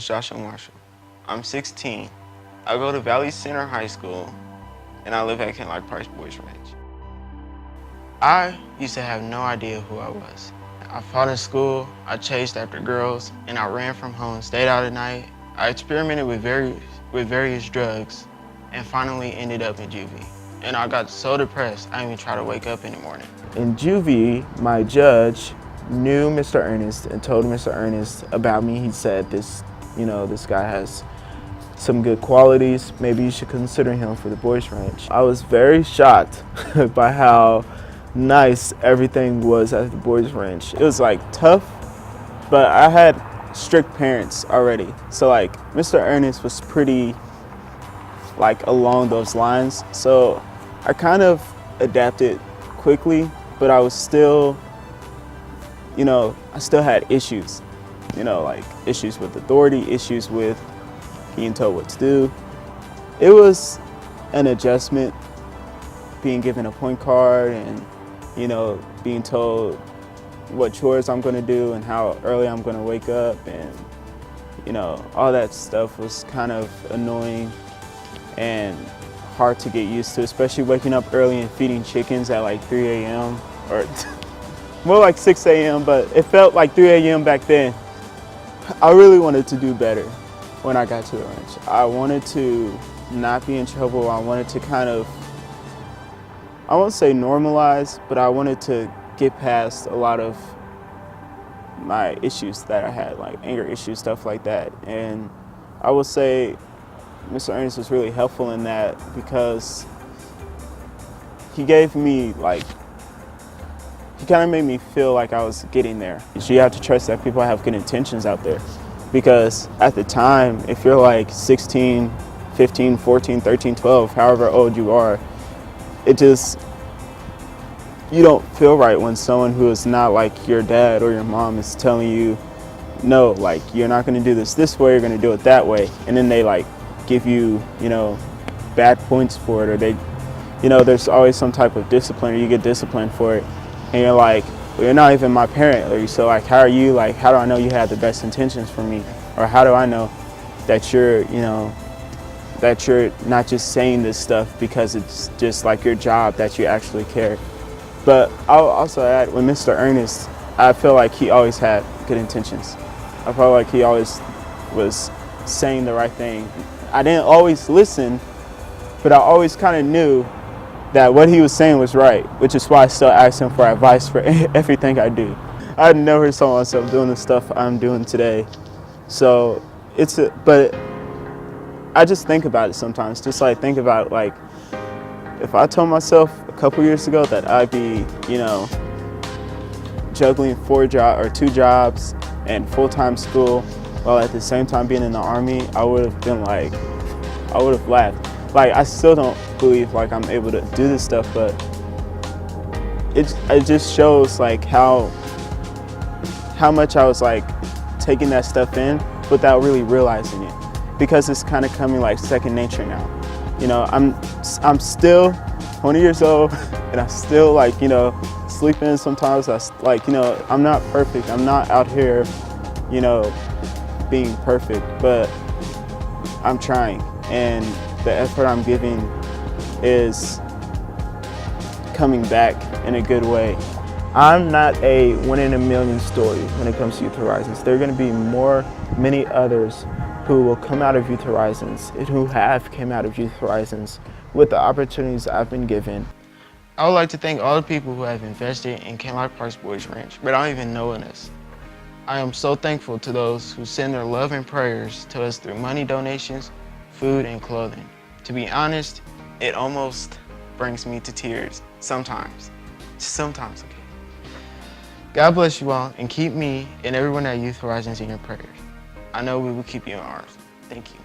is Joshua Marshall. I'm 16. I go to Valley Center High School, and I live at Kinloch Price Boys Ranch. I used to have no idea who I was. I fought in school, I chased after girls, and I ran from home, stayed out at night. I experimented with various drugs, and finally ended up in juvie. And I got so depressed, I didn't even try to wake up in the morning. In juvie, my judge knew Mr. Ernest and told Mr. Ernest about me. He said, this guy has some good qualities. Maybe you should consider him for the Boys Ranch. I was very shocked by how nice everything was at the Boys Ranch. It was like tough, but I had strict parents already. So like Mr. Ernest was pretty like along those lines. So I kind of adapted quickly, but I was still, I still had issues, like issues with authority, issues with being told what to do. It was an adjustment, being given a point card and, being told what chores I'm gonna do and how early I'm gonna wake up, and, all that stuff was kind of annoying and hard to get used to, especially waking up early and feeding chickens at like 3 a.m. or more like 6 a.m., but it felt like 3 a.m. back then. I really wanted to do better when I got to the ranch. I wanted to not be in trouble. I wanted to kind of, I won't say normalize, but I wanted to get past a lot of my issues that I had, like anger issues, stuff like that. And I will say Mr. Ernest was really helpful in that, because he gave me he kind of made me feel like I was getting there. So you have to trust that people have good intentions out there, because at the time, if you're like 16, 15, 14, 13, 12, however old you are, you don't feel right when someone who is not like your dad or your mom is telling you, no, like you're not gonna do this way, you're gonna do it that way. And then they like give you, bad points for it, or they, there's always some type of discipline, or you get disciplined for it. And you're like, well, you're not even my parent. So like, how do I know you had the best intentions for me? Or how do I know that you're, that you're not just saying this stuff because it's just like your job, that you actually care. But I'll also add, with Mr. Ernest, I feel like he always had good intentions. I felt like he always was saying the right thing. I didn't always listen, but I always kind of knew that what he was saying was right, which is why I still ask him for advice for everything I do. I never saw myself doing the stuff I'm doing today. So but I just think about it sometimes, just like think about like, if I told myself a couple years ago that I'd be, juggling 2 jobs and full-time school while at the same time being in the Army, I would have laughed. Like, I still don't believe like I'm able to do this stuff, but it just shows like how much I was like taking that stuff in without really realizing it, because it's kind of coming like second nature now. I'm still 20 years old, and I still like, sleep in sometimes. I'm not perfect. I'm not out here, being perfect, but I'm trying, and the effort I'm giving is coming back in a good way. I'm not a 1 in a million story when it comes to Youth Horizons. There are going to be many others who will come out of Youth Horizons and who have came out of Youth Horizons with the opportunities I've been given. I would like to thank all the people who have invested in Kinloch Price Boys Ranch without even knowing us. I am so thankful to those who send their love and prayers to us through money donations, food, and clothing. To be honest, it almost brings me to tears sometimes. Sometimes, okay. God bless you all, and keep me and everyone at Youth Horizons in your prayers. I know we will keep you in ours. Thank you.